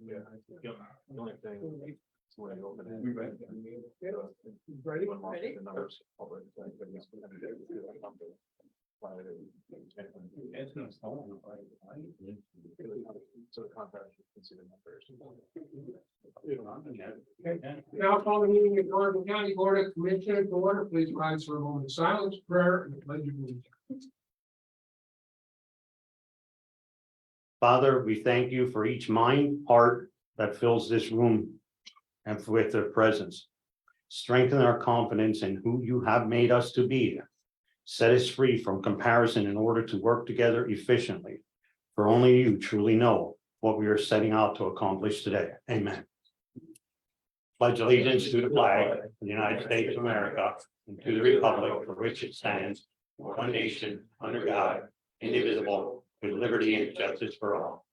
Yeah. The only thing. is when you open it, Ready? the numbers. So the contract can see the numbers. Now call the meeting of Oregon County Board of Commissioners to order. Please rise for a moment of silence, prayer, and the pledge of allegiance. Father, we thank you for each mind, heart that fills this room and with their presence. Strengthen our confidence in who you have made us to be. Set us free from comparison in order to work together efficiently. For only you truly know what we are setting out to accomplish today. Amen. Pledge allegiance to the flag of the United States of America and to the republic for which it stands, one nation, under God, indivisible, with liberty and justice for all.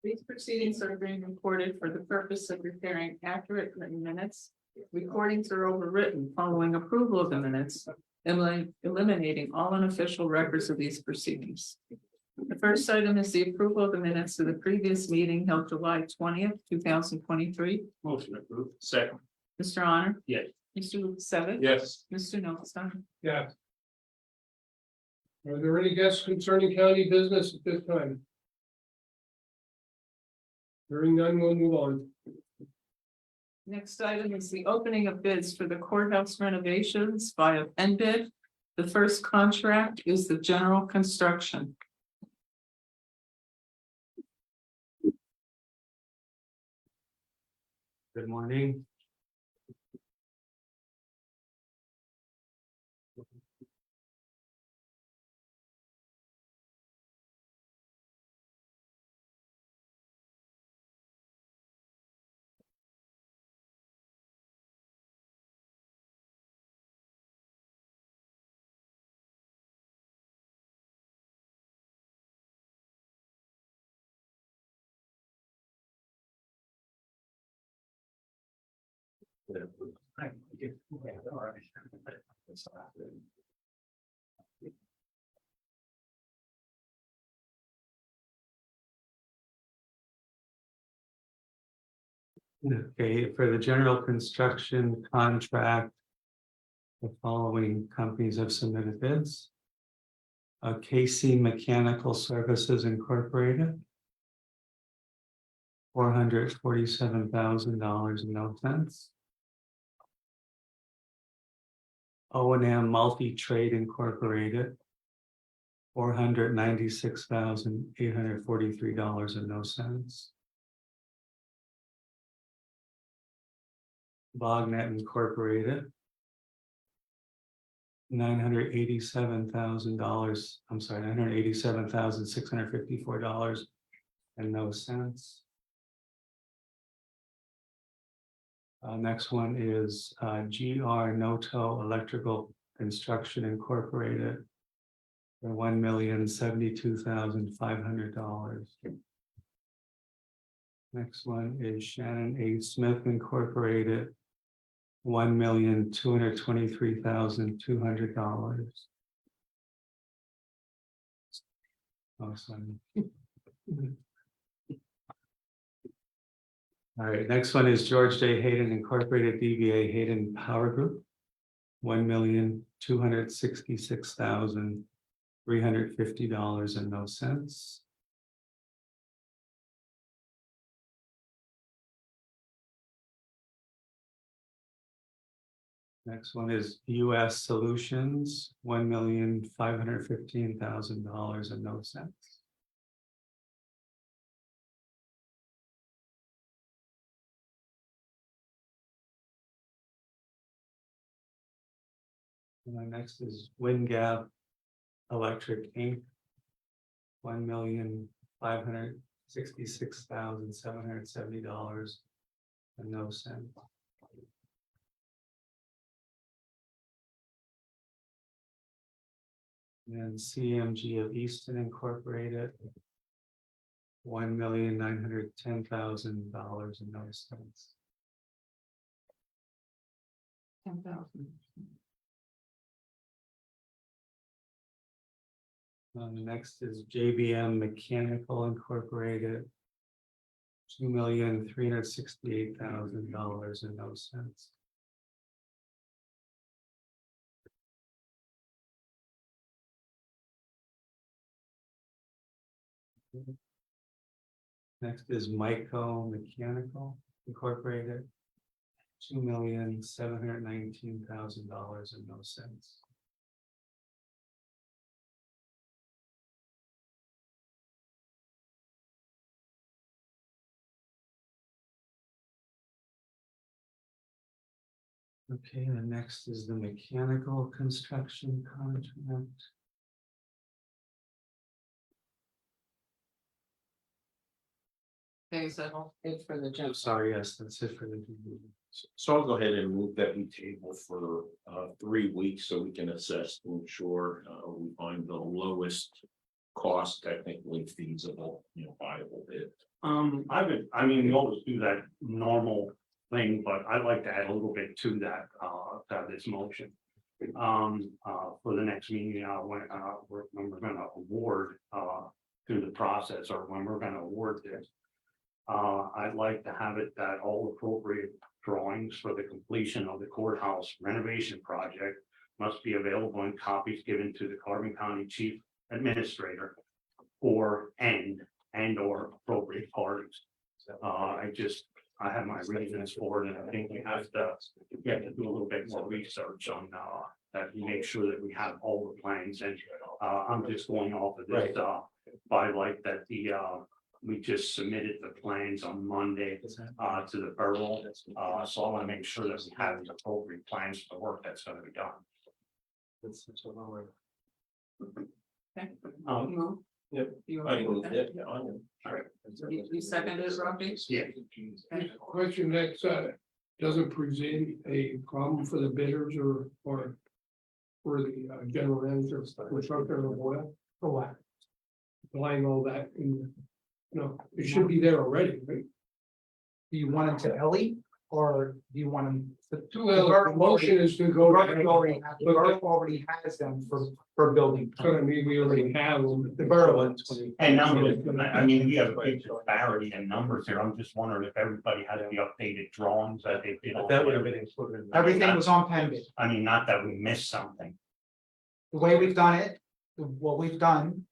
These proceedings are being recorded for the purpose of preparing accurate written minutes. Recordings are overwritten following approval of the minutes, eliminating all unofficial records of these proceedings. The first item is the approval of the minutes of the previous meeting held July 20th, 2023. Motion approved. Second. Mr. Honor? Yes. Mr. Lukasevich? Yes. Mr. Notstein? Yes. Are there any guests concerning county business at this time? Hearing none, we'll move on. Next item is the opening of bids for the courthouse renovations via NBID. The first contract is the general construction. Good morning. Okay, for the general construction contract, the following companies have submitted bids. KC Mechanical Services Incorporated. $447,000.00. O&M Multi-Trade Incorporated. $496,843.00. Bognet Incorporated. $987,000. I'm sorry, $987,654.00. Next one is GR Noto Electrical Construction Incorporated for $1,072,500. Next one is Shannon A. Smith Incorporated, $1,223,200. Awesome. All right, next one is George J. Hayden Incorporated, DBA Hayden Power Group, $1,266,350.00. Next one is US Solutions, $1,515,000.00. Next is WindGap Electric Inc. $1,566,770.00. And CMG of Easton Incorporated, $1,910,000.00. 10,000. The next is JBM Mechanical Incorporated. $2,368,000 and no cents. Next is Myco Mechanical Incorporated. $2,719,000 and no cents. Okay, the next is the mechanical construction contract. Okay, is that all good for the I'm general? sorry, yes, that's it for the. So I'll go ahead and move that we table for 3 weeks so we can assess to ensure we find the lowest cost technically feasible, viable bid. I mean, we always do that normal thing, but I'd like to add a little bit to that, to this motion. For the next meeting, when we're gonna award, through the process, or when we're gonna award this. I'd like to have it that all appropriate drawings for the completion of the courthouse renovation project must be available in copies given to the Carbon County Chief Administrator or or appropriate parties. I have my reasons for it, and I think we have to do a little bit more research on that. We make sure that we have all the plans, and I'm just going off of this by like that we just submitted the plans on Monday to the borough. So I want to make sure that we have the appropriate plans for the work that's going to be done. Okay. Um, Yep. You I okay with moved that? it. You seconded it, Robbie? Yeah. Okay. Question next, doesn't present a problem for the bidders or for the general manager, construction or oil, for what? Applying all that in, it should be there already, right? Do you want them to Ellie or do you want them? The motion is to go. The borough already has them for building. So I mean, we already have them. The borough. And numbers, I mean, we have a big disparity in numbers here. I'm just wondering if everybody has the updated drawings that they did. That would have been included. Everything was on pen bid. I mean, not that we missed something. The way we've done it, what we've done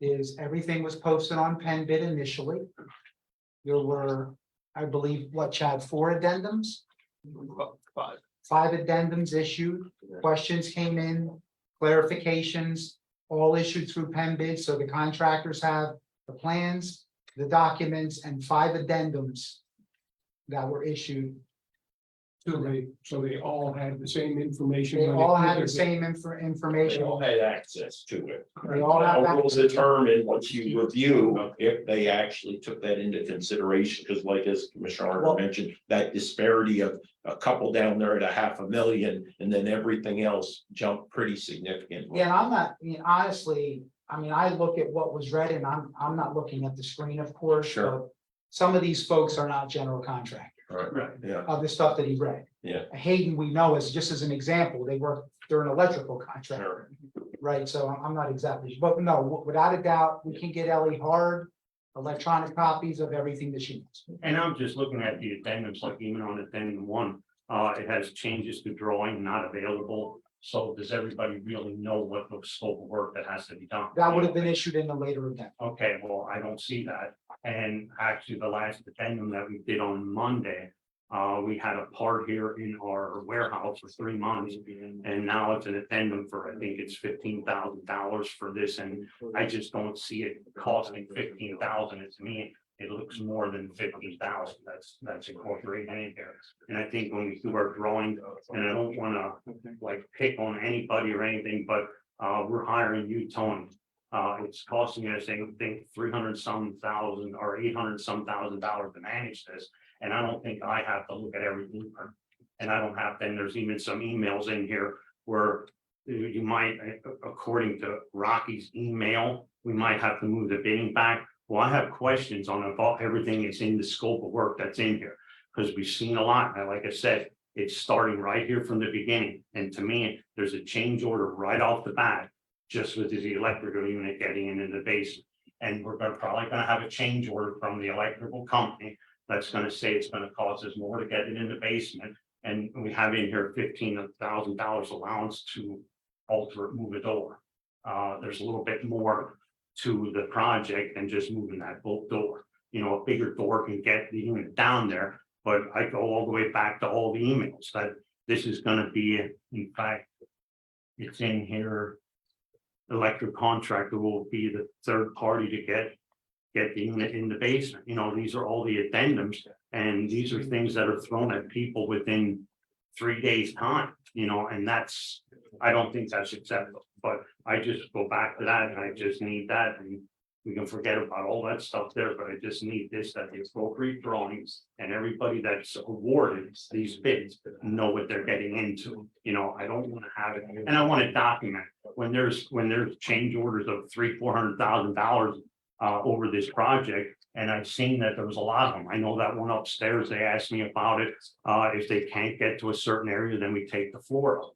is everything was posted on pen bid initially. There were, I believe, Chad, 4 addendums? 5 addendums issued, questions came in, clarifications, all issued through pen bid, so the contractors have the plans, the documents, and 5 addendums that were issued. So they all had the same information. They when all put had their the same They information. all had access to it. They all have Now, we'll that. determine once you review if they actually took that into consideration, because like as Commissioner Arnold Well- mentioned, that disparity of a couple down there at $500,000 and then everything else jumped pretty significantly. Yeah, and I'm not, honestly, I look at what was read and I'm not looking at the screen, of course. Sure. but Some of these folks are not general contractors Right. Yeah, of the stuff that he read. Yeah. Hayden, we know is just as an example, they're an electrical contractor, sure. right? So I'm not exactly, but no, without a doubt, we can get Ellie hard electronic copies of everything that she needs. And I'm just looking at the addendums, like even on addendum 1, it has changes to drawing not available. So does everybody really know what the scope of work that has to be done? That would have been issued in the later addendum. Okay, well, I don't see that. And actually, the last addendum that we did on Monday, we had a part here in our warehouse for 3 months. And now it's an addendum for, I think it's $15,000 for this, and I just don't see it costing 15,000. It's me, it looks more than 15,000. That's incorporated in there. And I think when we do our drawing, and I don't wanna like pick on anybody or anything, but we're hiring you, Tony. It's costing us, I think, 300-some thousand or 800-some thousand dollars to manage this. And I don't think I have to look at every blueprint. And I don't have, then there's even some emails in here where you might, according to Rocky's email, we might have to move the bidding back. Well, I have questions on if everything is in the scope of work that's in here, because we've seen a lot. And like I said, it's starting right here from the beginning. And to me, there's a change order right off the bat, just with the electrical unit getting into the basement. And we're probably gonna have a change order from the electrical company that's gonna say it's gonna cost us more to get it in the basement. And we have in here $15,000 allowance to alter, move a door. There's a little bit more to the project than just moving that bolt door. You know, a bigger door can get the unit down there, but I go all the way back to all the emails that this is gonna be, in fact, it's in here. Electric contractor will be the third party to get the unit in the basement. You know, these are all the addendums, and these are things that are thrown at people within 3 days' time, you know, and that's, I don't think that's acceptable. But I just go back to that, and I just need that, and we can forget about all that stuff there, but I just need this, that the appropriate drawings and everybody that's awarded these bids know what they're getting into. You know, I don't want to have it, and I want to document when there's change orders of $300,000-$400,000 over this project. And I've seen that there was a lot of them. I know that one upstairs, they asked me about it. If they can't get to a certain area, then we take the floor up.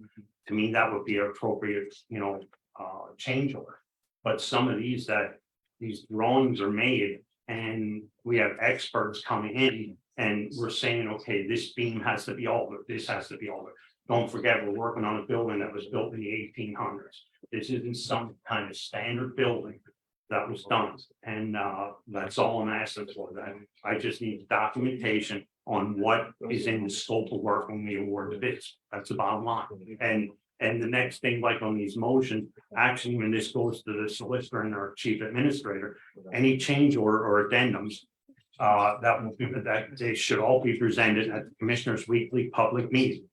To me, that would be an appropriate, you know, change order. But some of these drawings are made, and we have experts coming in and we're saying, okay, this beam has to be altered, this has to be altered. Don't forget, we're working on a building that was built in the 1800s. This isn't some kind of standard building that was done. And that's all I'm asking for. That I just need documentation on what is in the scope of work when we award the bids. That's the bottom line. And the next thing, like on these motions, actually, when this goes to the solicitor and our chief administrator, any change order or addendums, that they should all be presented at the commissioner's weekly public meeting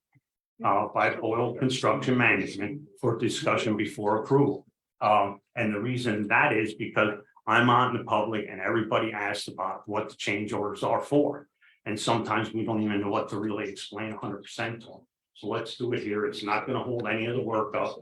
by Oil Construction Management for discussion before approval. And the reason that is because I'm out in the public and everybody asks about what the change orders are for. And sometimes we don't even know what to really explain 100% to them. So let's do it here. It's not going to hold any of the work up.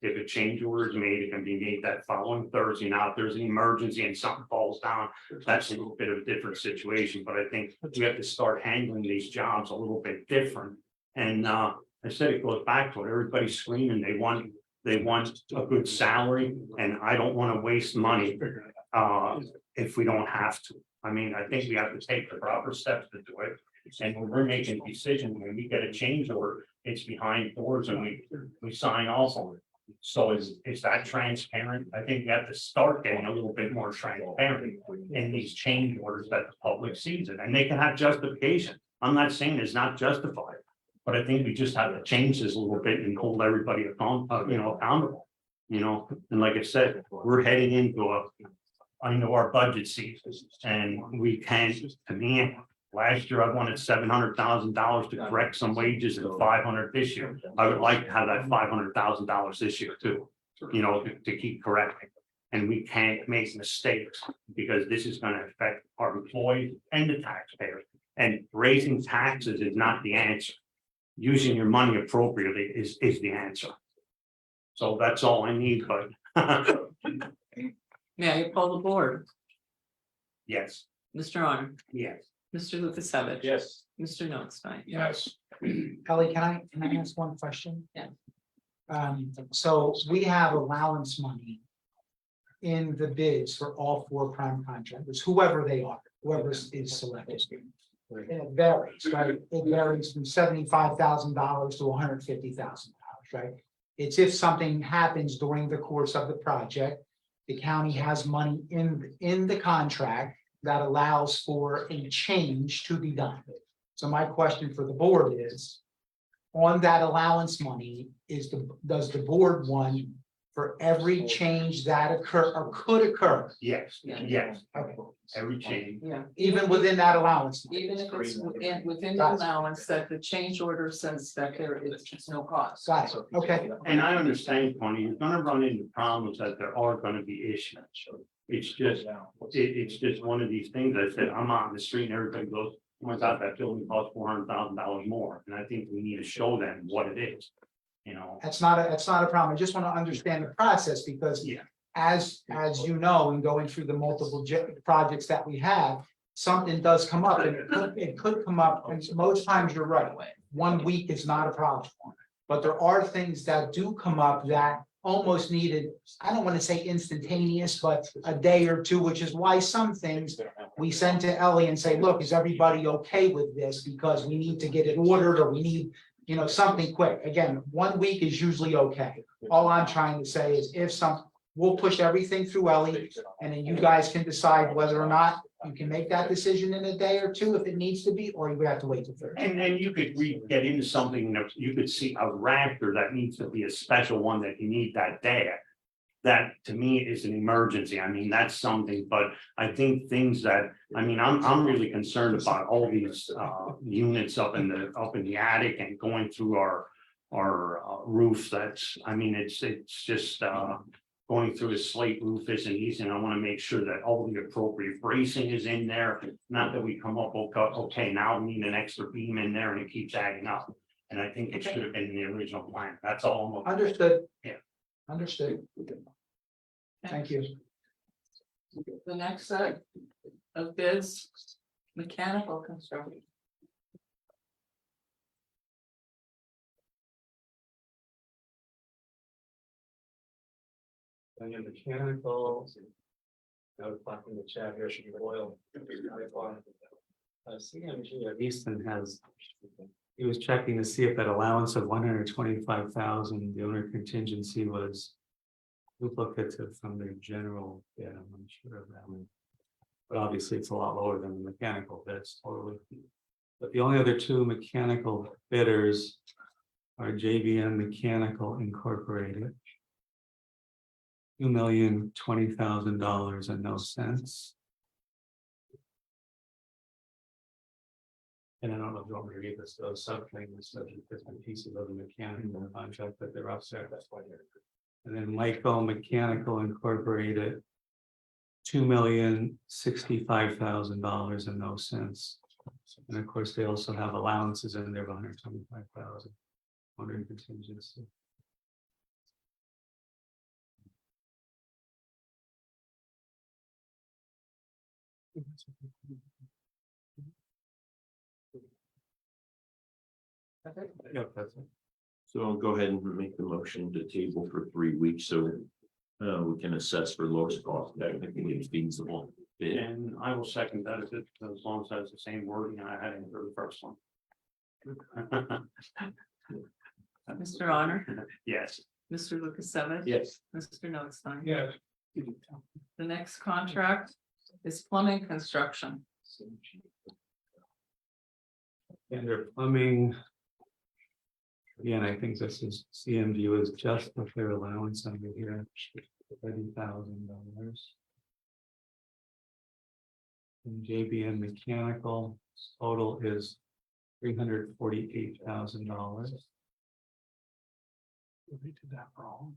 If a change order is made, it can be made that following Thursday. Now, if there's an emergency and something falls down, that's a little bit of a different situation. But I think we have to start handling these jobs a little bit different. And I said it goes back to it. Everybody's screaming. They want a good salary, and I don't want to waste money if we don't have to. I mean, I think we have to take the proper steps to do it. And when we're making a decision, when we get a change order, it's behind doors and we sign off on it. So is that transparent? I think we have to start getting a little bit more transparent in these change orders that the public sees it, and they can have justification. I'm not saying it's not justified, but I think we just have to change this a little bit and hold everybody accountable. You know, and like I said, we're heading into our budget season, and we can't. To me, last year I wanted $700,000 to correct some wages and $500 this year. I would like to have that $500,000 this year too. You know, to keep correcting. And we can't make mistakes because this is going to affect our employees and the taxpayers. And raising taxes is not the answer. Using your money appropriately is the answer. So that's all I need, but May I call the board? yes, Mr. Honor, yes. Mr. Lukasevich. Yes. Mr. Notstein. Yes. Kelly, can I ask one question? Yeah. So we have allowance money in the bids for all 4 prime contractors, whoever they are, whoever is selected. And it varies, right? It varies from $75,000 to $150,000, right? It's if something happens during the course of the project, the county has money in the contract that allows for a change to be done. So my question for the board is, on that allowance money, does the board want for every change that occur or could occur, Yes, Yeah. yes, okay, every change. Yeah. even within that allowance? Even if it's within the allowance that the change order says that there is just no cost. Got it, okay. And I understand, Tony, you're gonna run into problems that there are gonna be issues. It's just one of these things. I said, I'm out in the street and everybody goes, oh my God, that building costs $400,000 more. And I think we need to show them what it is, you know. That's not a problem. I just want to understand the process because Yeah. as you know, in going through the multiple projects that we have, something does come up and it could come up. And most times you're right. 1 week is not a problem. But there are things that do come up that almost needed, I don't want to say instantaneous, but a day or two, which is why some things we send to Ellie and say, look, is everybody okay with this? Because we need to get it ordered, or we need, you know, something quick. Again, 1 week is usually okay. All I'm trying to say is we'll push everything through Ellie, and then you guys can decide whether or not you can make that decision in a day or two if it needs to be, or you have to wait till Thursday. And you could get into something that you could see a raptor that needs to be a special one that you need that day. That to me is an emergency. I mean, that's something, but I think things that, I mean, I'm really concerned about all these units up in the attic and going through our roof. That's, I mean, it's just going through a slate roof isn't easy, and I want to make sure that all the appropriate bracing is in there. Not that we come up, okay, now we need an extra beam in there and it keeps adding up. And I think it should have been in the original plan. That's all. Understood. Yeah. Understood. Thank you. The next set of bids, mechanical construction. And your mechanical. I was talking to Chad here, should be oil. CMG of Easton has. He was checking to see if that allowance of 125,000, the owner contingency was. Duplicative from their general, yeah, I'm unsure of that one. But obviously it's a lot lower than the mechanical bids totally. But the only other two mechanical bidders are JVM Mechanical Incorporated. $2,020,000 and no cents. And I don't know if you want me to read this, those subclaims, different pieces of the mechanical contract that they're upset, that's why they're. And then Michael Mechanical Incorporated. $2,065,000 and no cents. And of course, they also have allowances in there of 125,000. Under contingency. Yep, that's it. So I'll go ahead and make the motion to table for 3 weeks, so we can assess for lowest cost technically feasible bid. And I will second that as long as that's the same wording I had in the first one. Mr. Honor, Yes. Mr. Lukasevich. Yes. Mr. Notstein. Yes. The next contract is plumbing construction. And their plumbing. Again, I think this is CMU is just with their allowance under here, $30,000. And JBM Mechanical total is $348,000. They did that wrong.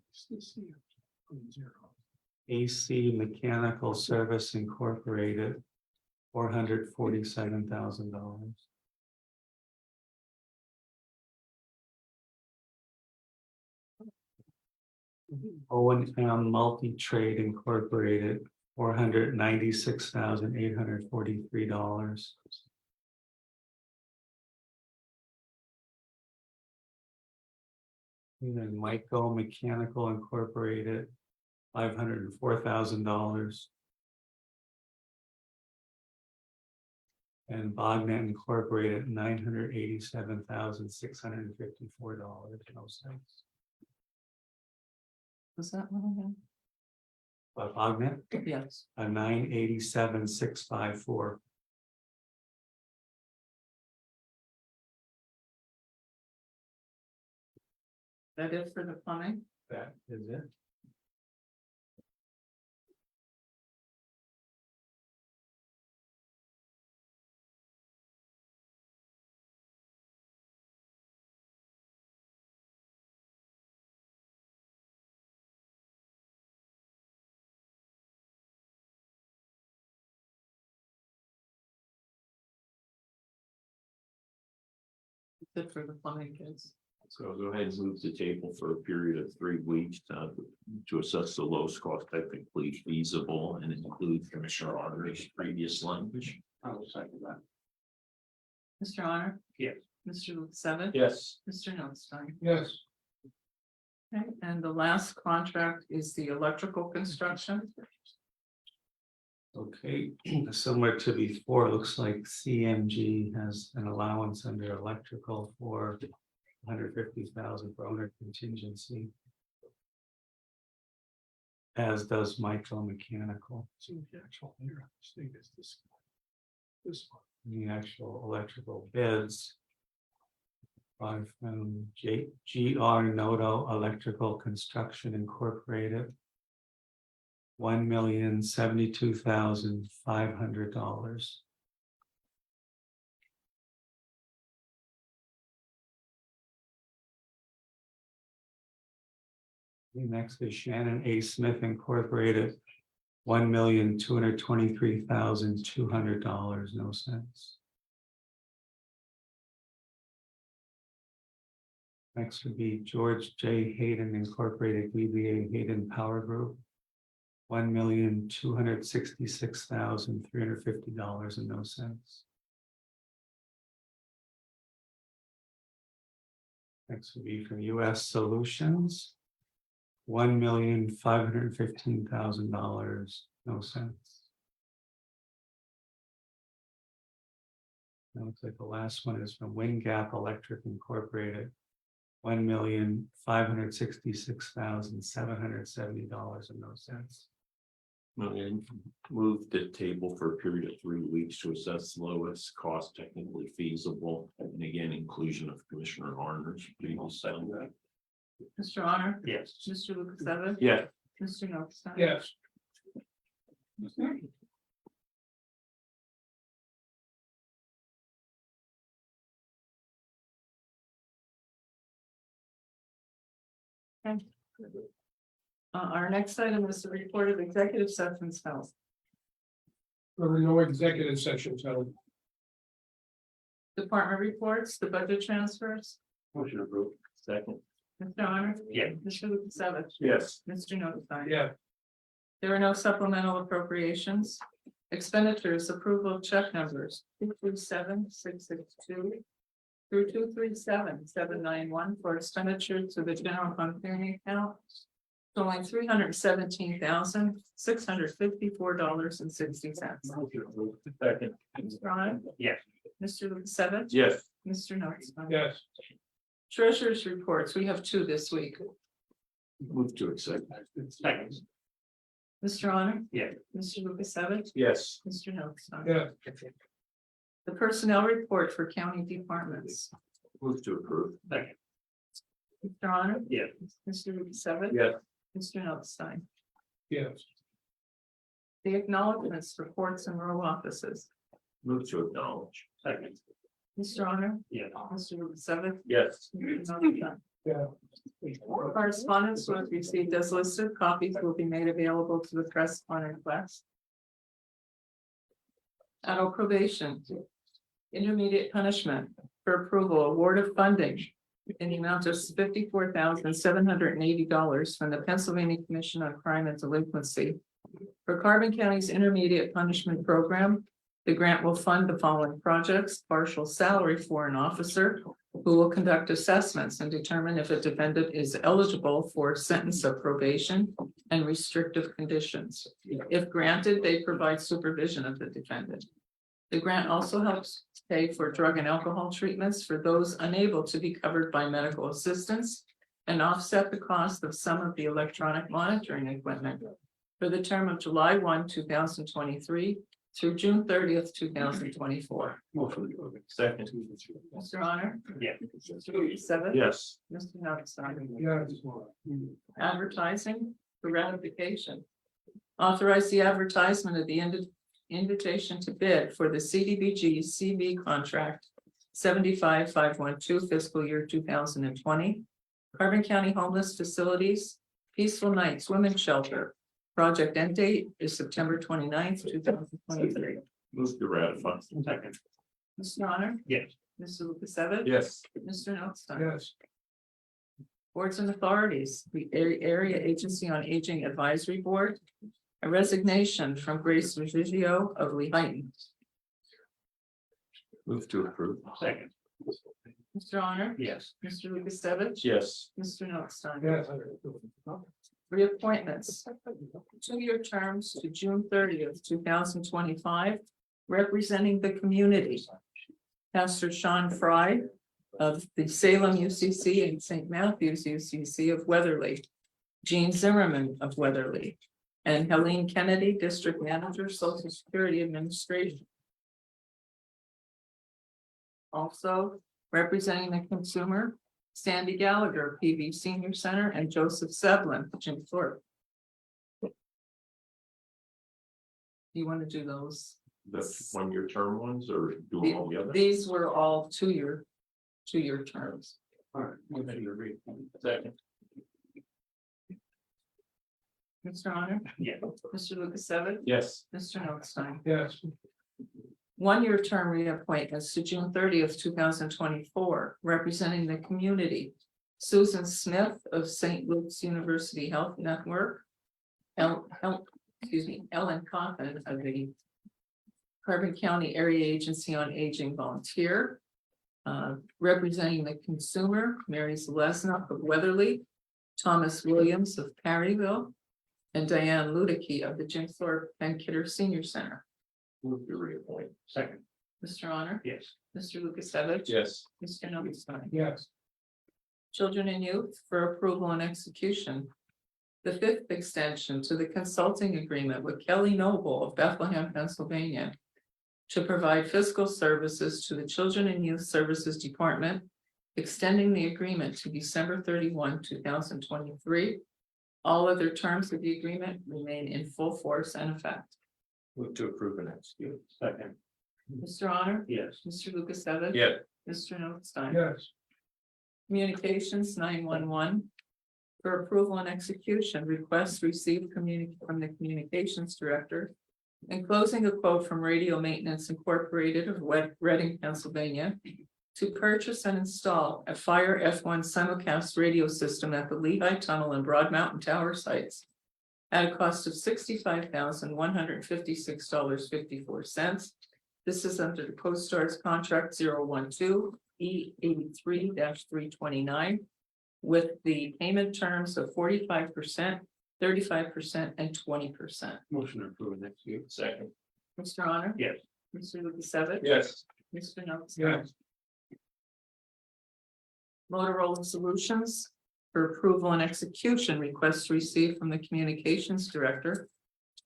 AC Mechanical Service Incorporated, $447,000. O&M Multi-Trade Incorporated, $496,843. And then Michael Mechanical Incorporated, $504,000. And Bognet Incorporated, $987,654. No cents. Was that one again? Bognet, Yes. a 987,654. That is for the plumbing. That is it. Good for the plumbing kids. So I'll go ahead and move the table for a period of 3 weeks to assess the lowest cost technically feasible and include Commissioner Arter's previous language. I will second that. Mr. Honor? Yes. Mr. Lukasevich? Yes. Mr. Notstein? Yes. Okay, and the last contract is the electrical construction. Okay, similar to before, it looks like CMG has an allowance under electrical for 150,000 for owner contingency. As does micro mechanical. The actual here, this thing is this. This one. The actual electrical bids. Are from GR Noto Electrical Construction Incorporated. $1,072,500. Next is Shannon A. Smith Incorporated. $1,223,200, no cents. Next would be George J. Hayden Incorporated, DBA Hayden Power Group. $1,266,350 and no cents. Next would be from US Solutions. $1,515,000, no cents. That looks like the last one is from WindGap Electric Incorporated. $1,566,770 and no cents. And move the table for a period of 3 weeks to assess lowest cost technically feasible, and again, inclusion of Commissioner Harner's previous sound. Mr. Honor? Yes. Mr. Lukasevich? Yeah, Mr. Notstein? Yes, Okay. Our next item is the report of executive sessions held. there were no executive sessions held. Department reports, the budget transfers. Motion approved. second, Mr. Honor? Yeah. Mr. Lukasevich? yes, Mr. Notstein? Yeah, There are no supplemental appropriations. Expenditures, approval of check numbers 237,662 through 237,791 for expenditure to the general fund clearing account. Totaling $317,654.60. second, Mr. Honor? Yes. Mr. Lukasevich? yes, Mr. Notstein? yes, Treasurer's reports, we have 2 this week. move to accept, Second. Mr. Honor? Yeah. Mr. Lukasevich? yes, Mr. Notstein? yeah, The personnel report for county departments. move to approve, Second. Mr. Honor? Yeah. Mr. Lukasevich? yes, Mr. Notstein? yes, The acknowledgements for courts and row offices. move to acknowledge, Second. Mr. Honor? Yeah. Mr. Lukasevich? yes, Mr. Notstein? yeah, Correspondence was received as listed. Copies will be made available to the press upon request. Adult probation. Intermediate punishment for approval, award of funding in the amount of $54,780 from the Pennsylvania Commission on Crime and Delinquency for Carbon County's intermediate punishment program. The grant will fund the following projects: partial salary for an officer who will conduct assessments and determine if a defendant is eligible for sentence of probation and restrictive conditions. If granted, they provide supervision of the defendant. The grant also helps pay for drug and alcohol treatments for those unable to be covered by medical assistance and offset the cost of some of the electronic monitoring equipment for the term of July 1, 2023 through June 30th, 2024. second, Mr. Honor? Yeah. Mr. Lukasevich? yes, Mr. Notstein? yes, Advertising for ratification. Authorize the advertisement of the invitation to bid for the CDBG CV contract 75512 fiscal year 2020. Carbon County Homeless Facilities, Peaceful Nights Women's Shelter. Project end date is September 29th, 2023. move to ratify, Second. Mr. Honor? Yes. Mr. Lukasevich? yes, Mr. Notstein? yes, Boards and authorities, the Area Agency on Aging Advisory Board. A resignation from Grace Ruggiero of Lehighton. move to approve, Second. Mr. Honor? Yes. Mr. Lukasevich? Yes. Mr. Notstein? Yes. Reappointments. 2-year terms to June 30th, 2025, representing the community. Pastor Sean Fry of the Salem UCC and St. Matthew's UCC of Weatherly. Gene Zimmerman of Weatherly. And Helene Kennedy, District Manager, Social Security Administration. Also representing the consumer, Sandy Gallagher, PV Senior Center, and Joseph Seblin, Jim Thorpe. You want to do those? The 1-year term ones or do them all together? These were all two-year terms. All right. Motion to read. Second. Mr. Honor? Yeah. Mr. Lukasevich? Yes. Mr. Notstein? Yes. 1-year term reappointments to June 30th, 2024, representing the community. Susan Smith of St. Luke's University Health Network. Ellen Coffin of the Carbon County Area Agency on Aging Volunteer. Representing the consumer, Mary Zelesnik of Weatherly, Thomas Williams of Perryville, and Diane Ludicky of the Jim Thorpe and Kidder Senior Center. Move to reappoint. Second. Mr. Honor? Yes. Mr. Lukasevich? Yes. Mr. Notstein? Yes. Children and Youth for approval and execution. The 5th extension to the consulting agreement with Kelly Noble of Bethlehem, Pennsylvania, to provide fiscal services to the Children and Youth Services Department, extending the agreement to December 31, 2023. All other terms of the agreement remain in full force and effect. Move to approve and execute. Second. Mr. Honor? Yes. Mr. Lukasevich? Yeah. Mr. Notstein? Yes. Communications 911. For approval and execution, requests received from the Communications Director. Enclosing a quote from Radio Maintenance Incorporated of Reading, Pennsylvania. To purchase and install a Fire F1 simulcast radio system at the Lehigh Tunnel and Broad Mountain Tower sites. At a cost of $65,156.54. This is under the Coast Guard's contract 012 E83-329. With the payment terms of 45%, 35%, and 20%. Motion to approve and execute. Second. Mr. Honor? Yes. Mr. Lukasevich? Yes. Mr. Notstein? Yes. Motorola Solutions for approval and execution, requests received from the Communications Director.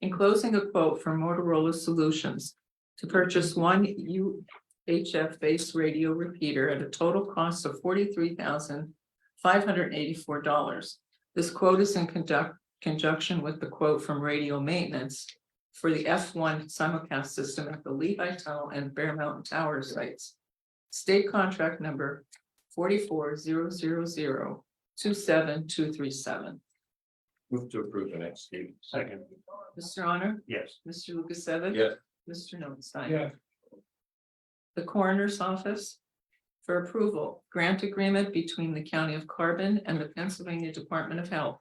Enclosing a quote from Motorola Solutions to purchase one UHF-based radio repeater at a total cost of $43,584. This quote is in conjunction with the quote from Radio Maintenance for the F1 simulcast system at the Lehigh Tunnel and Bear Mountain Tower sites. State contract number 4400027237. Move to approve and execute. Second. Mr. Honor? Yes. Mr. Lukasevich? Yes. Mr. Notstein? Yes. The Coroner's Office for approval, grant agreement between the County of Carbon and the Pennsylvania Department of Health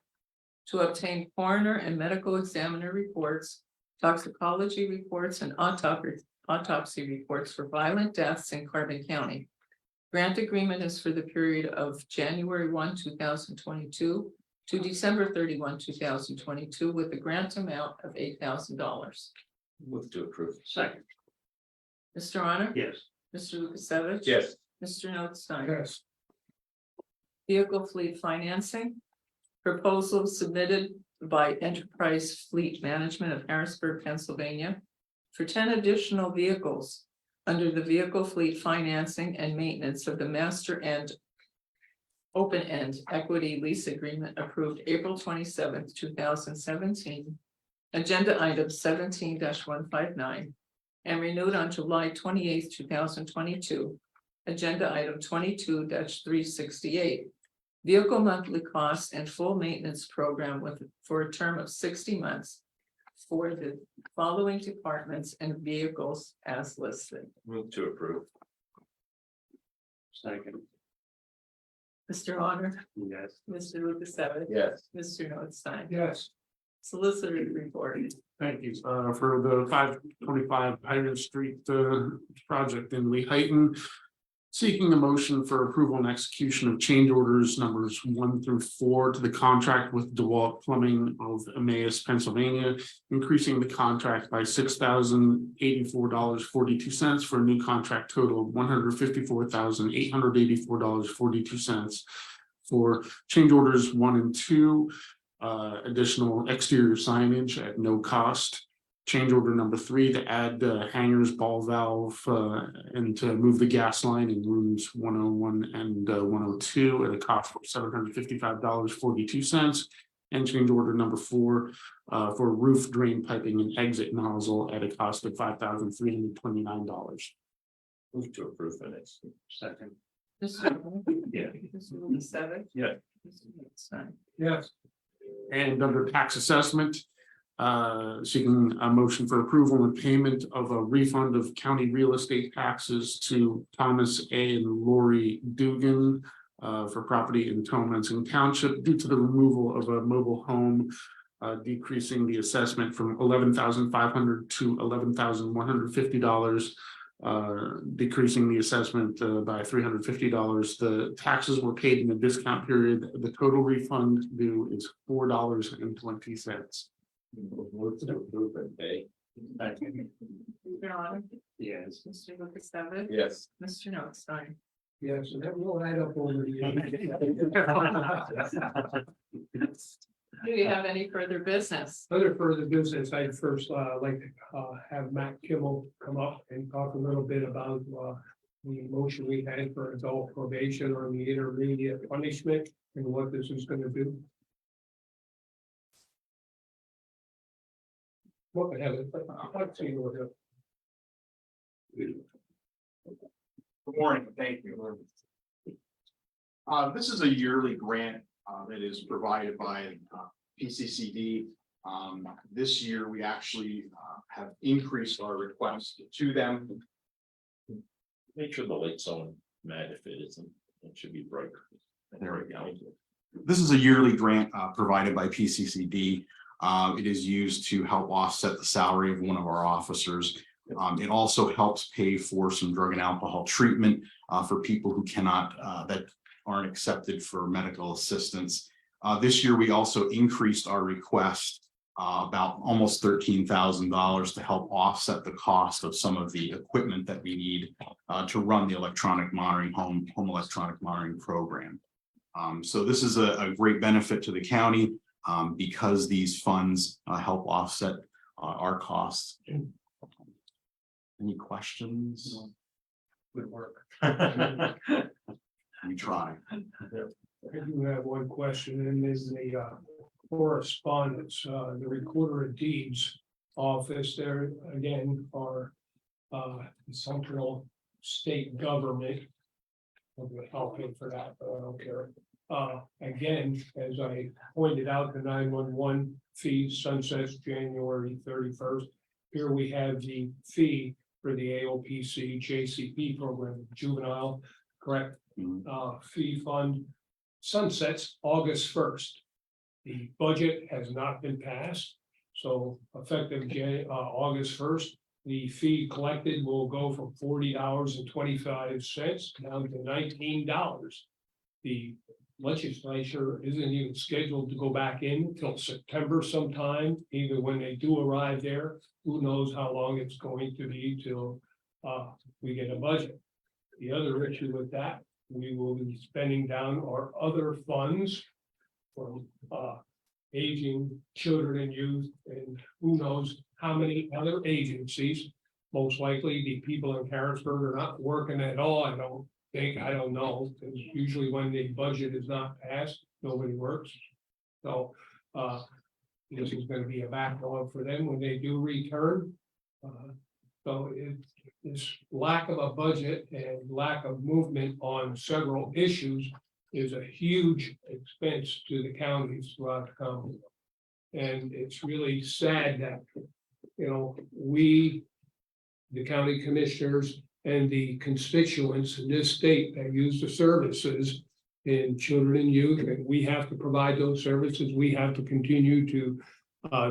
to obtain coroner and medical examiner reports, toxicology reports, and autopsy reports for violent deaths in Carbon County. Grant agreement is for the period of January 1, 2022 to December 31, 2022, with a grant amount of $8,000. Move to approve. Second. Mr. Honor? Yes. Mr. Lukasevich? Yes. Mr. Notstein? Yes. Vehicle fleet financing. Proposal submitted by Enterprise Fleet Management of Harrisburg, Pennsylvania. For 10 additional vehicles under the vehicle fleet financing and maintenance of the master and open-end equity lease agreement approved April 27th, 2017. Agenda item 17-159 and renewed on July 28th, 2022. Agenda item 22-368. Vehicle monthly costs and full maintenance program for a term of 60 months for the following departments and vehicles as listed. Move to approve. Second. Mr. Honor? Yes. Mr. Lukasevich? Yes. Mr. Notstein? Yes. Solicitor report. Thank you, for the 525 Pioneer Street, project in Lehighton. Seeking a motion for approval and execution of change orders numbers 1 through 4 to the contract with DeWalt Plumbing of Emmaus, Pennsylvania, increasing the contract by $6,084.42 for a new contract total of $154,884.42 for change orders 1 and 2, additional exterior signage at no cost. Change order number 3 to add hangers, ball valve, and to move the gas line in rooms 101 and 102 at a cost of $755.42. And change order number 4 for roof drain piping and exit nozzle at a cost of $5,329. Move to approve minutes. Second. Mr. Moon? Yeah. Mr. Lukasevich? Yeah. Mr. Notstein? Yes, And under tax assessment, seeking a motion for approval and payment of a refund of county real estate taxes to Thomas A. and Lori Dugan for property in Tomlinson Township due to the removal of a mobile home, decreasing the assessment from $11,500 to $11,150, decreasing the assessment by $350. The taxes were paid in the discount period. The total refund due is $4.20. Move to approve and pay. Second. Mr. Honor? Yes. Mr. Lukasevich? Yes. Mr. Notstein? yes, and that will add up over the years. Do you have any further business? Other further business, I'd first like to have Matt Kimmel come up and talk a little bit about the motion we had for adult probation on the intermediate punishment and what this is going to do. What the hell is that? I've seen what it- Good morning, thank you. This is a yearly grant that is provided by PCCD. This year, we actually have increased our request to them. Make sure the light's on, Matt, if it isn't, it should be bright. There we go. This is a yearly grant provided by PCCD. It is used to help offset the salary of one of our officers. It also helps pay for some drug and alcohol treatment for people who cannot, that aren't accepted for medical assistance. This year, we also increased our request about almost $13,000 to help offset the cost of some of the equipment that we need to run the electronic monitoring, home electronic monitoring program. So this is a great benefit to the county because these funds help offset our costs. Any questions? Good work. We try. I do have one question, and is the correspondence, the Recorder of Deeds office there again for central state government. I'll pay for that, but I don't care. Again, as I pointed out, the 911 fee sunsets January 31st. Here we have the fee for the AOPC JCP program, juvenile, correct? Fee fund sunsets August 1st. The budget has not been passed, so effective August 1st, the fee collected will go from $40.25 down to $19. The legislature isn't even scheduled to go back in till September sometime, either when they do arrive there. Who knows how long it's going to be till we get a budget. The other issue with that, we will be spending down our other funds from aging children and youth, and who knows how many other agencies. Most likely the people in Harrisburg are not working at all. I don't know, because usually when the budget is not passed, nobody works. So this is going to be a backlog for them when they do return. So this lack of a budget and lack of movement on several issues is a huge expense to the counties throughout the county. And it's really sad that, we, the county commissioners and the constituents in this state that use the services in children and youth, and we have to provide those services. We have to continue to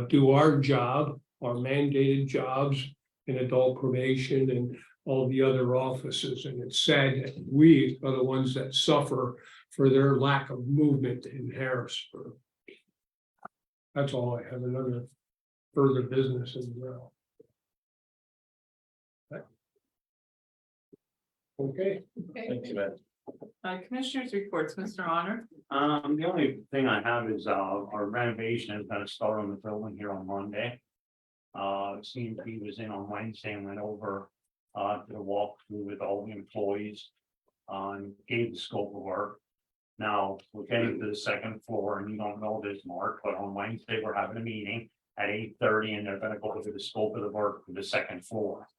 do our job, our mandated jobs in adult probation and all the other offices, and it's sad that we are the ones that suffer for their lack of movement in Harrisburg. That's all I have, another further business as well. Okay, Okay, Thanks, Matt. commissioners reports, Mr. Honor. The only thing I have is, our renovation is gonna start on the building here on Monday. CMP was in on Wednesday and went over, to the walkthrough with all the employees. And gave the scope of work. Now, we're getting to the second floor, and you don't know this, Mark, but on Wednesday, we're having a meeting at 8:30, and they're gonna go over the scope of the work for the second floor.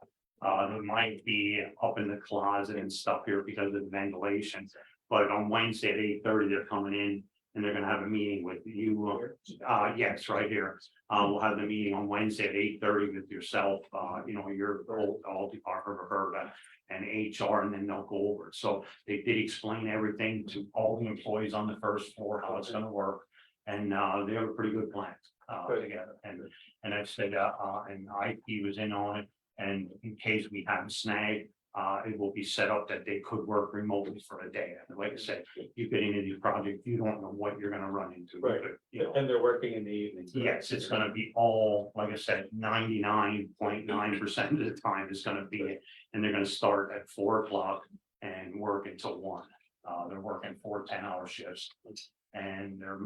There might be up in the closet and stuff here because of the ventilation, but on Wednesday at 8:30, they're coming in and they're gonna have a meeting with you. Yes, right here. We'll have the meeting on Wednesday at 8:30 with yourself, your all department of Roberta and HR, and then they'll go over it. So they did explain everything to all the employees on the first floor, how it's gonna work. And they have a pretty good plan together. And I said, and IT was in on it. And in case we have a snag, it will be set up that they could work remotely for a day. And like I said, you get into these projects, you don't know what you're gonna run into. Right. And they're working in the evenings. Yes, it's gonna be all, like I said, 99.9% of the time is gonna be, and they're gonna start at 4 o'clock and work until 1. They're working 4 10-hour shifts. And they're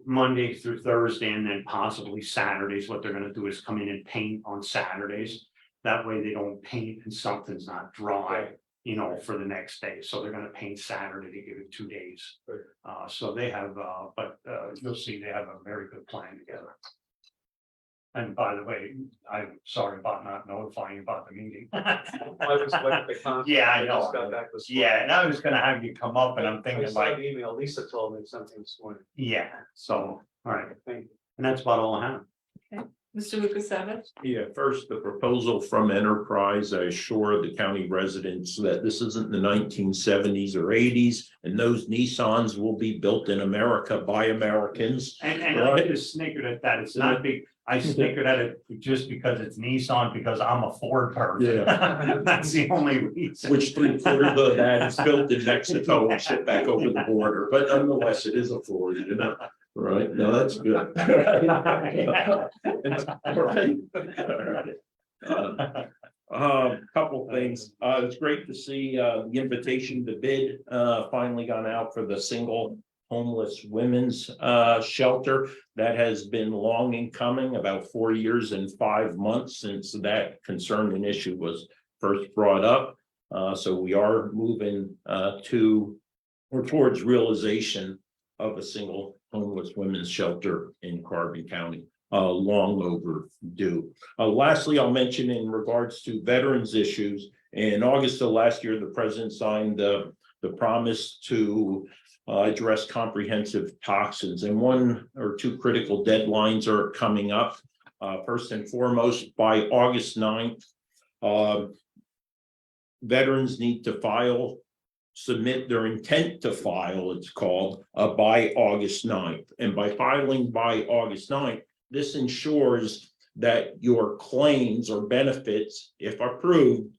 Monday through Thursday, and then possibly Saturdays. What they're gonna do is come in and paint on Saturdays. That way they don't paint and something's not dry, for the next day. So they're gonna paint Saturday to give it 2 days. So they have, but you'll see they have a very good plan together. And by the way, I'm sorry about not notifying you about the meeting. Yeah, I know. Yeah, and I was gonna have you come up, and I'm thinking like, Email, Lisa told me something this morning. yeah, so, all right, Thank you. and that's about all I have. Mr. Lukasevich. Yeah, first, the proposal from Enterprise, I assure the county residents that this isn't the 1970s or 80s. And those Nissans will be built in America by Americans. And I just snickered at that, it's not big, I snickered at it just because it's Nissan, because I'm a Ford person. That's the only reason. Which 3/4 of that is built in Mexico and shipped back over the border, but nonetheless, it is a Ford, right? No, that's good. All right. Couple things. It's great to see the invitation to bid finally gone out for the single homeless women's shelter. That has been long in coming, about 4 years and 5 months since that concern and issue was first brought up. So we are moving towards realization of a single homeless women's shelter in Carbon County. Long overdue. Lastly, I'll mention in regards to veterans issues, in August of last year, the president signed the promise to address comprehensive toxins, and 1 or 2 critical deadlines are coming up. First and foremost, by August 9th, veterans need to submit their intent to file, it's called, by August 9th. And by filing by August 9th, this ensures that your claims or benefits, if approved,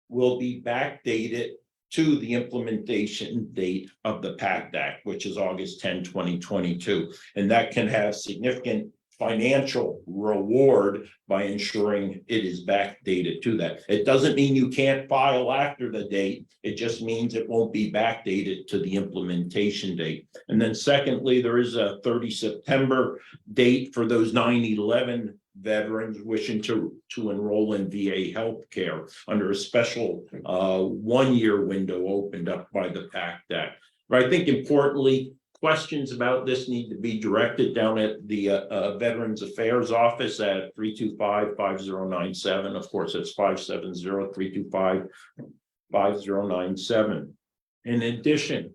will be backdated to the implementation date of the PACT Act, which is August 10, 2022. And that can have significant financial reward by ensuring it is backdated to that. It doesn't mean you can't file after the date. It just means it won't be backdated to the implementation date. And then secondly, there is a 30 September date for those 9/11 veterans wishing to enroll in VA healthcare under a special 1-year window opened up by the PACT Act. But I think importantly, questions about this need to be directed down at the Veterans Affairs Office at 325-5097. Of course, it's 570-325-5097. In addition,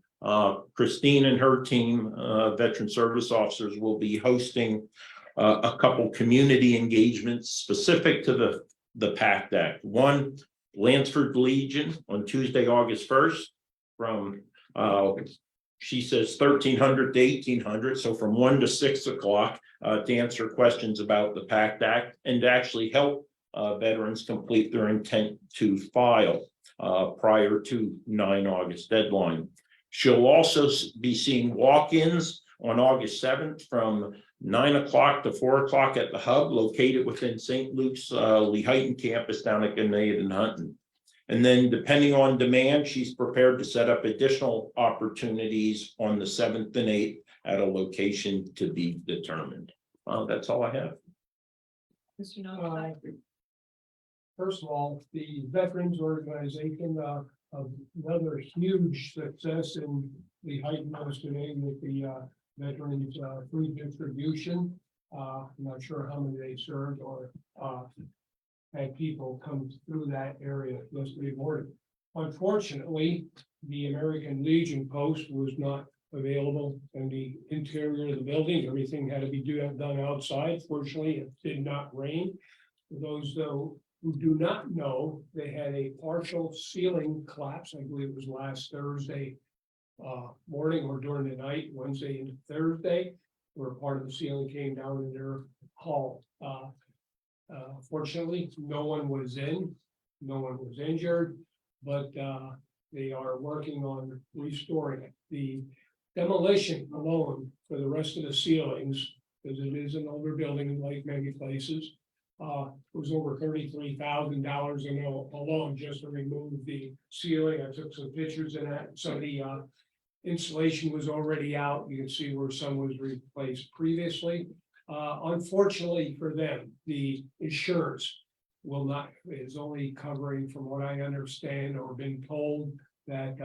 Christine and her team, veteran service officers, will be hosting a couple community engagements specific to the PACT Act. One, Lansford Legion on Tuesday, August 1st from she says 1300 to 1800, so from 1 to 6 o'clock to answer questions about the PACT Act and to actually help veterans complete their intent to file prior to 9 August deadline. She'll also be seeing walk-ins on August 7th from 9 o'clock to 4 o'clock at the hub located within St. Luke's Lehighton campus down at Gannett and Hunton. And then depending on demand, she's prepared to set up additional opportunities on the 7th and 8th at a location to be determined. That's all I have. Mr. Nolan. First of all, the Veterans Organization, another huge success in the heightened today with the veterans food distribution. I'm not sure how many they served or had people come through that area yesterday morning. Unfortunately, the American Legion post was not available in the interior of the building. Everything had to be done outside. Fortunately, it did not rain. For those though who do not know, they had a partial ceiling collapse. I believe it was last Thursday morning or during the night, Wednesday and Thursday, where part of the ceiling came down in their hall. Fortunately, no one was injured, but they are working on restoring it. The demolition alone for the rest of the ceilings, because it is an older building like many places, was over $33,000 alone just to remove the ceiling. I took some pictures of that. So the insulation was already out. You can see where some was replaced previously. Unfortunately for them, the insurance is only covering, from what I understand or been told, that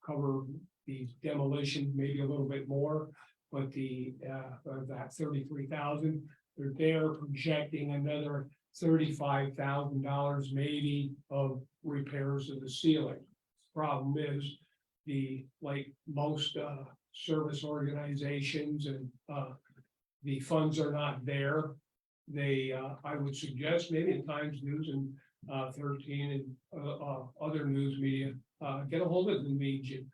cover the demolition, maybe a little bit more, but that 33,000, they're projecting another $35,000 maybe of repairs of the ceiling. Problem is, like most service organizations and the funds are not there. I would suggest maybe in Times News and 13 and other news media, get a hold of the Legion,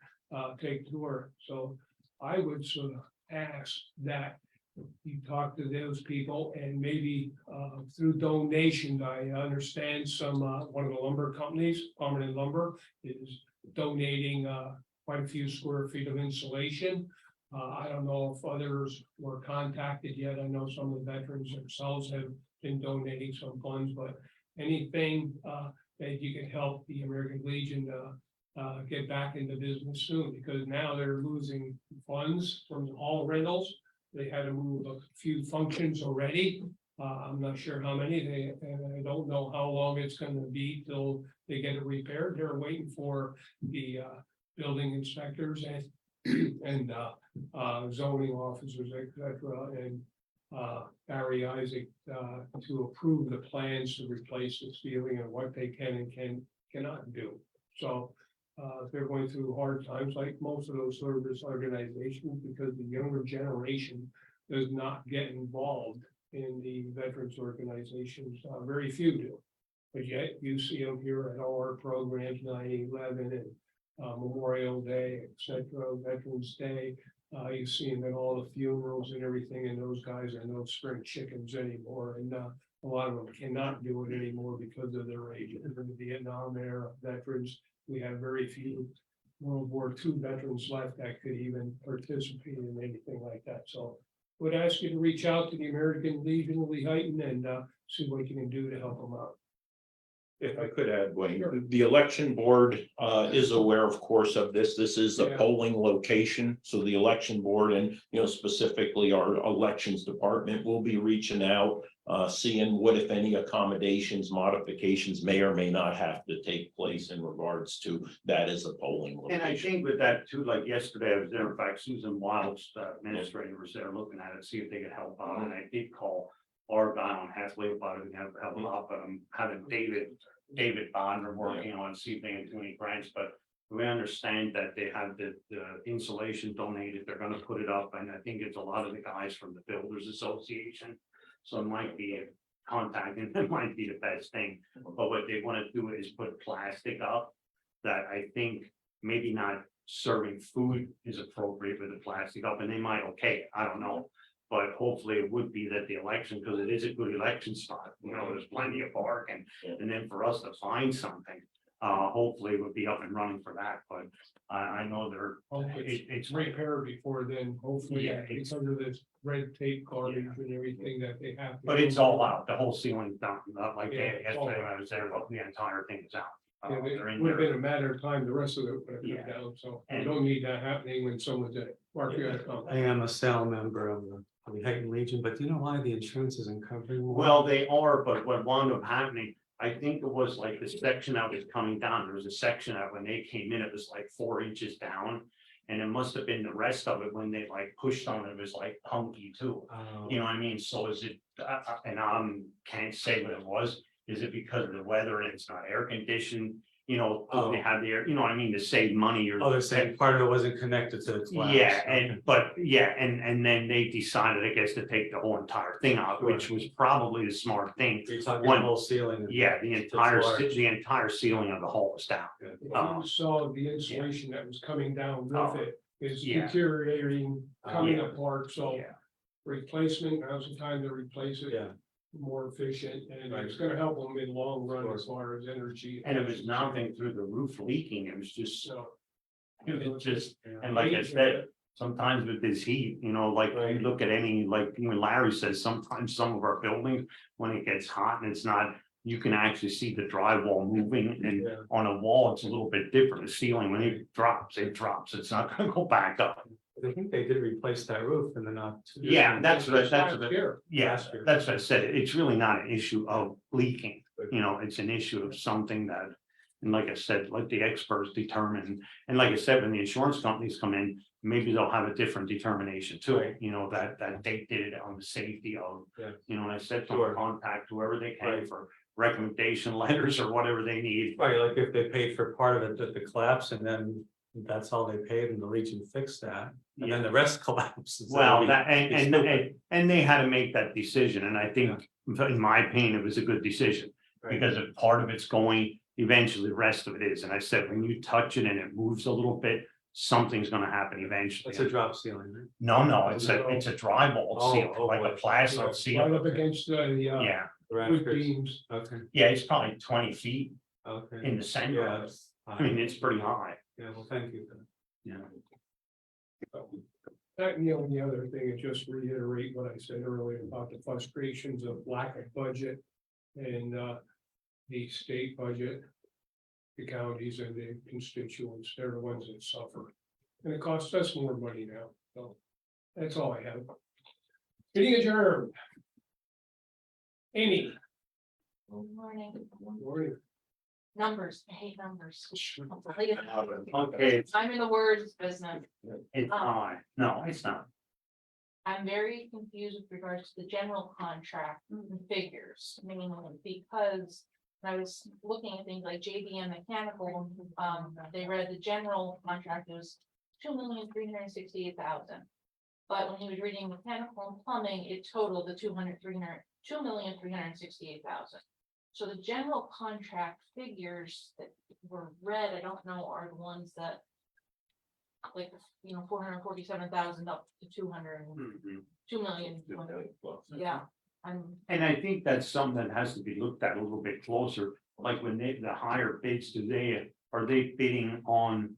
take tour. So I would sort of ask that you talk to those people and maybe through donations. I understand some one of the lumber companies, Permanent Lumber, is donating quite a few square feet of insulation. I don't know if others were contacted yet. I know some of the veterans themselves have been donating some funds, but anything that you can help the American Legion get back into business soon, because now they're losing funds from the hall rentals. They had to move a few functions already. I'm not sure how many, and I don't know how long it's going to be till they get it repaired. They're waiting for the building inspectors and zoning officers, etc., and Barry Isaac to approve the plans to replace the ceiling and what they can and cannot do. So they're going through hard times, like most of those service organizations, because the younger generation does not get involved in the veterans organizations. Very few do, but yet you see them here at all our programs, 9/11 and Memorial Day, etc., Veterans Day. You see them at all the funerals and everything, and those guys are no spring chickens anymore, and a lot of them cannot do it anymore because of their age. In the Vietnam era veterans, we have very few World War II veterans left that could even participate in anything like that. So I would ask you to reach out to the American Legion of Lehighton and see what you can do to help them out. If I could add, Wayne, the election board is aware, of course, of this. This is a Yeah. polling location. So the election board and, specifically our elections department will be reaching out, seeing what, if any, accommodations, modifications may or may not have to take place in regards to that as a polling And I location. think with that too, like yesterday, I was there, in fact, Susan Wilds, the administrator, was there looking at it, see if they could help out, and I did call our guy on halfway about it, and have help out, but I'm having David Bond working on, see if they can do any grants, but we understand that they have the insulation donated, they're gonna put it up, and I think it's a lot of the guys from the Builders Association. So it might be contacting them might be the best thing, but what they wanna do is put plastic up that I think maybe not serving food is appropriate with the plastic up, and they might, okay, I don't know. But hopefully it would be that the election, because it is a good election spot, you know, there's plenty of parking. And then for us to find something, hopefully it would be up and running for that, but I know they're, Hopefully it's repaired before then, hopefully, Yeah, it's- because of this red tape garbage and everything that they have. to but do. it's all out, the whole ceiling's done, not like Yeah, it's all yesterday when I was there, but the entire thing is out. Yeah, They're it in would have there. been a matter of time, the rest of it would have Yeah. come down, so we And- don't need that happening when someone's at Mark. I am a cell member of the Heighton Legion, but do you know why the insurance isn't covering? more? Well, they are, but what wound up happening, I think it was like the section that was coming down, there was a section that when they came in, it was like 4 inches down. And it must have been the rest of it when they like pushed on it, was like hunky too. You know what I mean? So is it, and can't say what it was, is it because of the weather and it's not air conditioned? You know, they have the air, you know what I mean, to save money or. Oh, they're saying part of it wasn't connected to the collapse. Yeah, Okay. and then they decided, I guess, to take the whole entire thing out, which was probably the smart thing. You're talking One- the whole ceiling. Yeah, the It's entire, large. the entire ceiling of the hall was down. If you saw the insulation that was coming down Oh, with it is yeah. deteriorating, coming Yeah. apart, so Yeah. replacement, now's the time to replace it. Yeah. More efficient, and Right. it's gonna help them in long run Sure. as far as energy. And it was nothing through the roof leaking, it was just, So. it was just, Yeah. and like I said, sometimes with this heat, you know, like you Right. look at any, like when Larry says, sometimes some of our buildings, when it gets hot and it's not. You can actually see the drywall moving, and Yeah. on a wall, it's a little bit different, the ceiling, when it drops, it's not gonna go back up. I think they did replace that roof and they're not. Yeah, that's what, Last year, yeah, Last year. that's what I said, it's really not an issue of leaking, you know, it's an issue of something that. And like I said, let the experts determine, and like I said, when the insurance companies come in, maybe they'll have a different determination too, Right. you know, that they did it on the safety of. Yeah. You know, and I said, to Sure. contact whoever they can Right. for recommendation letters or whatever they need. Right, like if they paid for part of it, the collapse, and then that's all they paid and the Legion fixed that, and then the rest collapses. Well, that, It's and, stupid. and they had to make that decision, and I think, in my opinion, it was a good decision. Right. Because if part of it's going, eventually the rest of it is, and I said, when you touch it and it moves a little bit, something's gonna happen eventually. It's a drop ceiling, right? No, it's a drywall Oh, ceiling, oh, like a boy. plastic right ceiling. up against the, Yeah, The wood rafters. beams. Okay, yeah, it's probably 20 feet okay. in the center. Yeah. of it. I mean, it's pretty high, Yeah, well, thank you. for that. you know. That, and the only other thing is just reiterate what I said earlier about the frustrations of lack of budget and the state budget. The counties and the constituents, they're the ones that suffer. And it costs us more money now, so that's all I have. Meeting adjourned. Amy. Good morning. Morning. Numbers, I hate numbers. I'll tell you. Okay, I'm in the words business. it's high, no, it's not. I'm very confused with regards to the general contract figures, mainly because when I was looking at things like JDM Mechanical, they read the general contract was 2,368,000. But when he was reading mechanical and plumbing, it totaled the 2,368,000. So the general contract figures that were read, I don't know, are the ones that. Like, 447,000 up to 2 million. Yeah, And I think that's something that has to be looked at a little bit closer, like when the higher bids, are they bidding on?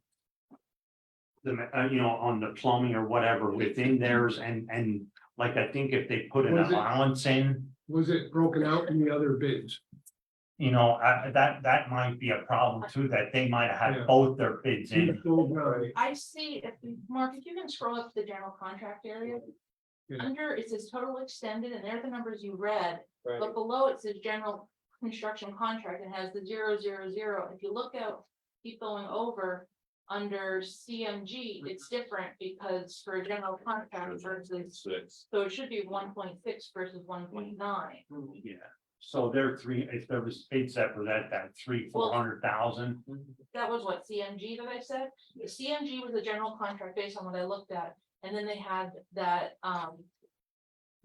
The, on the plumbing or whatever within theirs, and like, I think if they put an Was it- allowance in. Was it broken out in the other bids? That might be a problem too, that they might have Yeah. had both their bids in. I see, Mark, if you can scroll up to the general contract area. Yeah. Under, it says total extended, and they're the numbers you read, Right. but below it says general construction contract, and has the 000. If you look out, keep going over. Under CMG, it's different because for a general contract versus, so it should be 1.6 versus 1.9. Yeah, so they're if there was bids that were that 400,000. That was what CMG that I said. The CMG was the general contract based on what I looked at, and then they had that,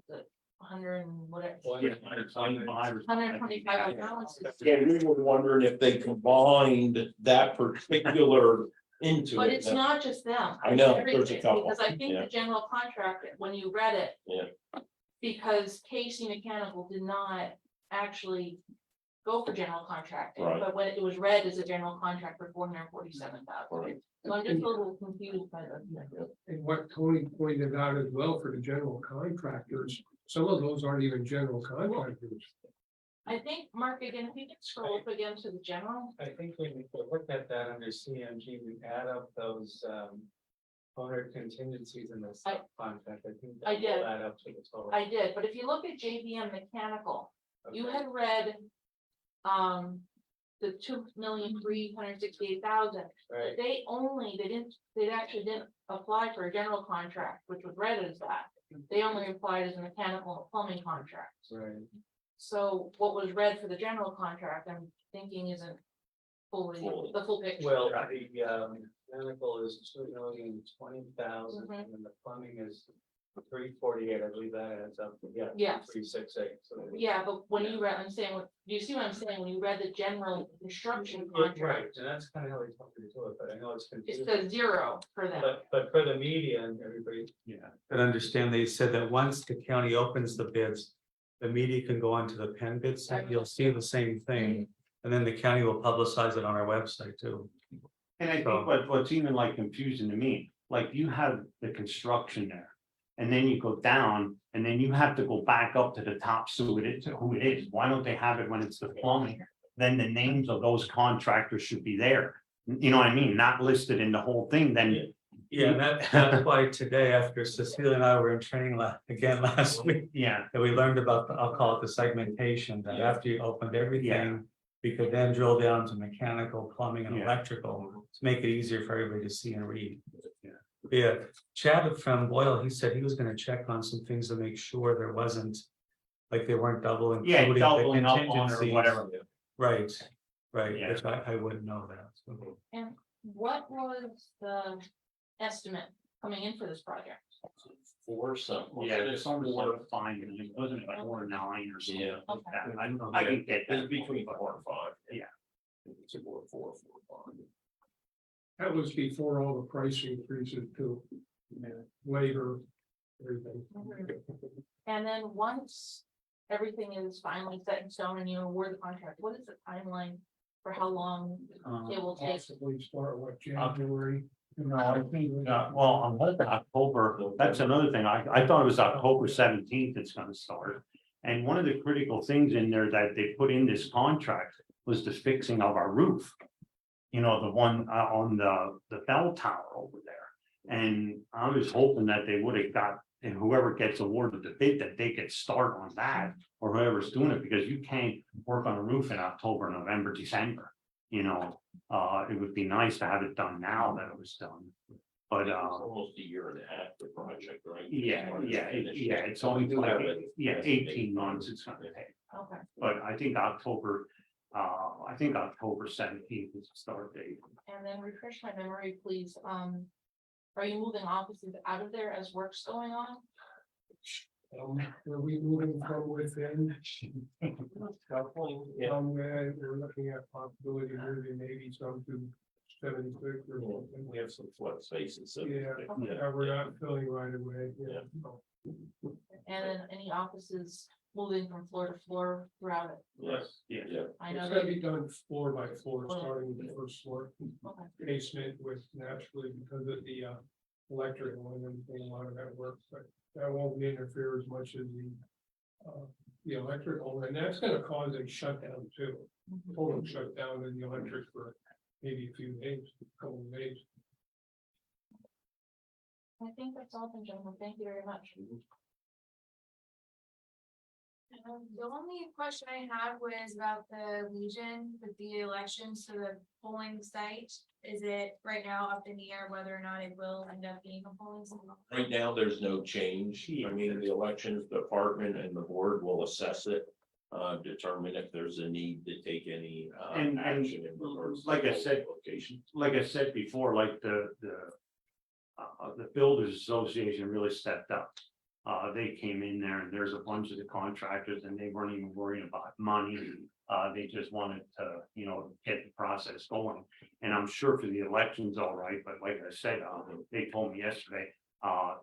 the 100 and whatever. Yeah, 125 or something. 125 balances. Yeah, we were wondering if they combined that particular into it. But it's not just them. I know, It's there's a everything, couple, because I think yeah. the general contract, when you read it. Yeah. Because Casey Mechanical did not actually go for general contracting, Right. but when it was read as a general contract for 447,000. Right. So I'm just a little confused by the. And what Tony pointed out as well for the general contractors, some of those aren't even general contractors. I think, Mark, again, if you can scroll up again to the general, I think when we look at that under CMG, we add up those owner contingencies in the contract. I think I that did. will add up to the total. I did, but if you look at JVM Mechanical, you had read the 2,368,000. Right. They actually didn't apply for a general contract, which was read as that. They only applied as a mechanical and plumbing contract. Right. So what was read for the general contract, I'm thinking isn't fully, the full picture. Well, the mechanical is 2,020,000 Mhm. and the plumbing is 348. I believe that adds up. Yeah. Yes. 368. So Yeah, but when you read, I'm saying, do you see what I'm saying? When you read the general construction yeah, right, contract, and that's kind of how we talked to it, but I know it's it confusing. says 0 for them. But for the media and everybody. Yeah. And understand, they said that once the county opens the bids, the media can go onto the Penn bid site, you'll see the same thing. And then the county will publicize it on our website too. And I think what's even like confusing to me, like you have the construction there. And then you go down and then you have to go back up to the top, so it is who it is. Why don't they have it when it's the plumbing? Then the names of those contractors should be there. You know what I mean? Not listed in the whole thing, then. Yeah, that's why today, after Cecilia and I were in training again last week, Yeah, that we learned about, I'll call it the segmentation, that after you opened everything. We could then drill down to mechanical, plumbing and Yeah. electrical to make it easier for everybody to see and read. Yeah, Chad from Boyle, he said he was gonna check on some things to make sure there wasn't. Like they weren't double yeah, including the doubling up on or contingencies. whatever. Right, right, Yeah. which I wouldn't know that. So. And what was the estimate coming in for this project? For some. Yeah, there's some sort of finding, it wasn't like 4 or 9 or something. Yeah. like that. I don't know, I can get It's that. between 4 and 5. Yeah. It's a 4, 4, 4, 5. That was before all the price increases too. Labor, everything. And then once everything is finally set in stone and you award the contract, what is the timeline for how long it will take? Possibly start what, January? No, I think, well, I'm hoping October, that's another thing, I thought it was October 17th it's gonna start. And one of the critical things in there that they put in this contract was the fixing of our roof. You know, the one on the bell tower over there. And I was hoping that they would have got, and whoever gets awarded the bid, that they could start on that. Or whoever's doing it, because you can't work on a roof in October, November, December. You know, it would be nice to have it done now that it was done. But It's almost a year and a half the project, right? yeah, it's only We do have like, it. 18 months it's gonna take. Okay, But I think October 17th is the start date. and then refresh my memory, please. Are you moving offices out of there as work's going on? Are we moving from within? Yeah. We're looking at possibility of moving maybe some to 76 or something. We have some flex spaces. So Yeah, we're not filling right away. Yeah. And then any offices moving from floor to floor throughout it? Yes, Yeah. yeah. I It's know gonna that, be done floor by floor, starting with the first floor. okay, Basement with naturally because of the electrical and everything, a lot of that work, but that won't interfere as much as the electrical, and that's gonna cause a shutdown too. Total shutdown in the electric for maybe a few days, a couple of days. I think that's all, then, gentlemen. Thank you very much. The only question I had was about the Legion with the elections to the polling site. Is it right now up in the air whether or not it will end up being a polling site? Right now, there's no change. I mean, the elections department and the board will assess it. Determine if there's a need to take any And action in regards. to like I said, location. like I said before, like the Builders Association really stepped up. They came in there and there's a bunch of the contractors and they weren't even worrying about money. They just wanted to, get the process going. And I'm sure for the elections, all right, but like I said, they told me yesterday,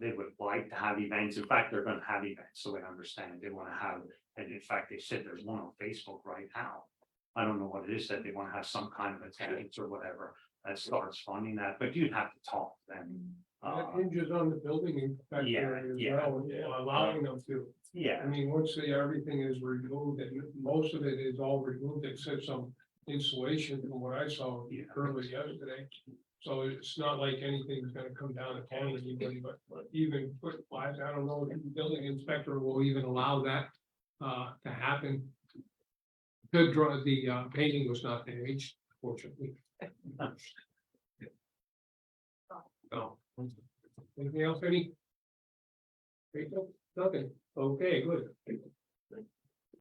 they would like to have events. In fact, they're gonna have events, so they understand. They wanna have, and in fact, they said there's one on Facebook right now. I don't know what it is, that they wanna have some kind of attendance or whatever that starts funding that, but you'd have to talk to them. That hinges on the building inspector Yeah, as yeah. well, allowing them to. I Yeah, mean, once everything is removed, and most of it is all removed except some insulation from what I saw early yesterday. So it's not like anything's gonna come down upon anybody, but even footwise, I don't know if the building inspector will even allow that to happen. The painting was not damaged, fortunately. So, anything else, any? Nothing, okay, good.